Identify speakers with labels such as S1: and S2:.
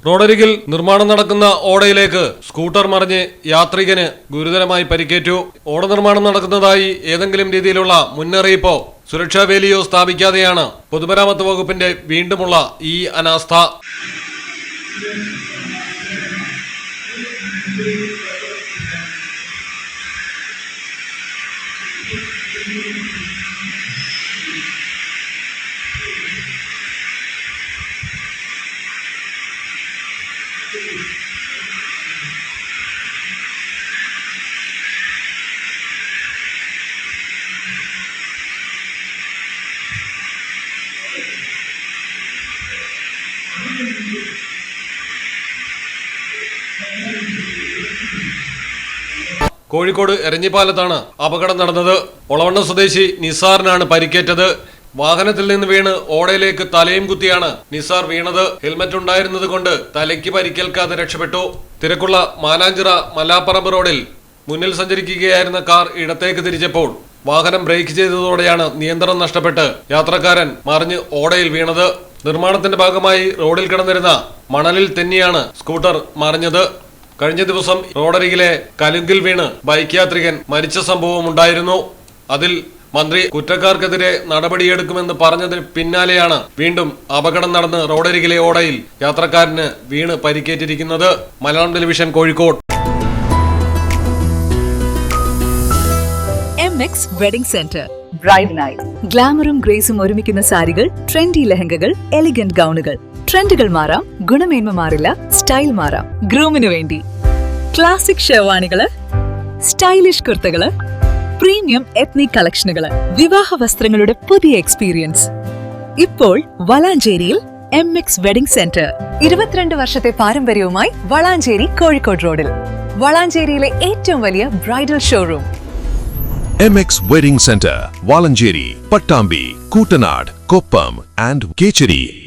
S1: റോഡരികിൽ നിർമ്മാണം നടക്കുന്ന ഓടയിലേക്ക് സ്കൂട്ടർ മറിഞ്ഞ് യാത്രികന് ഗുരുതരമായി പരിക്കേറ്റു. ഓട നിർമ്മാണം നടക്കുന്നതായി ഏതെങ്കിലും രീതിയിലുള്ള മുന്നറിയിപ്പോ സുരക്ഷാ വേലിയോ സ്ഥാപിക്കാതെയാണ് പൊതുമരാമത്ത് വകുപ്പിന്റെ വീണ്ടുമുള്ള ഈ അനാസ്ഥ. കോഴിക്കോട് എരഞ്ഞിപ്പാലത്താണ് അപകടം നടന്നത്. ഒളവണ്ണ സ്വദേശി നിസാറിനാണ് പരിക്കേറ്റത്. വാഹനത്തിൽ നിന്ന് വീണ് ഓടയിലേക്ക് തലയും കുത്തിയാണ് നിസാർ വീണത്. ഹെൽമറ്റ് ഉണ്ടായിരുന്നത് കൊണ്ട് തലയ്ക്ക് പരിക്കേൽക്കാതെ രക്ഷപ്പെട്ടു. തിരക്കുള്ള മാനാഞ്ചിറ മല്ലാപ്പറമ്പ് റോഡിൽ മുന്നിൽ സഞ്ചരിക്കുകയായിരുന്ന കാർ ഇടത്തേക്ക് തിരിച്ചപ്പോൾ വാഹനം ബ്രേക്ക് ചെയ്തതോടെയാണ് നിയന്ത്രണം നഷ്ടപ്പെട്ട് യാത്രക്കാരൻ മറിഞ്ഞ് ഓടയിൽ വീണത്. നിർമ്മാണത്തിന്റെ ഭാഗമായി റോഡിൽ കിടന്നിരുന്ന മണലിൽ തെന്നിയാണ് സ്കൂട്ടർ മറിഞ്ഞത്. കഴിഞ്ഞ ദിവസം റോഡരികിലെ കലുങ്കിൽ വീണ് ബൈക്ക് യാത്രികൻ മരിച്ച സംഭവം ഉണ്ടായിരുന്നു. അതിൽ മന്ത്രി കുറ്റക്കാർക്കെതിരെ നടപടിയെടുക്കുമെന്ന് പറഞ്ഞതിന് പിന്നാലെയാണ് വീണ്ടും അപകടം നടന്ന് റോഡരികിലെ ഓടയിൽ യാത്രക്കാരന് വീണ് പരിക്കേറ്റിരിക്കുന്നത്. Malayalam television, Kozhikode.
S2: MX wedding centre, bride night, ഗ്ലാമറും ഗ്രേസും ഒരുമിക്കുന്ന സാരികൾ, ട്രെൻഡി ലെഹങ്കകൾ, എലിഗന്റ് ഗൗണുകൾ. ട്രെൻഡുകൾ മാറാം, ഗുണമേന്മ മാറില്ല, സ്റ്റൈൽ മാറാം. ഗ്രൂമിനു വേണ്ടി ക്ലാസിക് ഷെർവാണികള്, സ്റ്റൈലിഷ് കുർത്തകള്, പ്രീമിയം എത്നിക് കളക്ഷനുകള്, വിവാഹ വസ്ത്രങ്ങളുടെ പുതിയ എക്സ്പീരിയൻസ് ഇപ്പോൾ വളാഞ്ചേരിയിൽ. MX വെഡിംഗ് സെന്റർ 22 വർഷത്തെ പാരമ്പര്യവുമായി വളാഞ്ചേരി, കോഴിക്കോട് റോഡിൽ. വളാഞ്ചേരിയിലെ ഏറ്റവും വലിയ bridal showroom.
S3: MX Wedding Center, Valancheri, Pattambi, Kootanad, Koppam and Kecheri.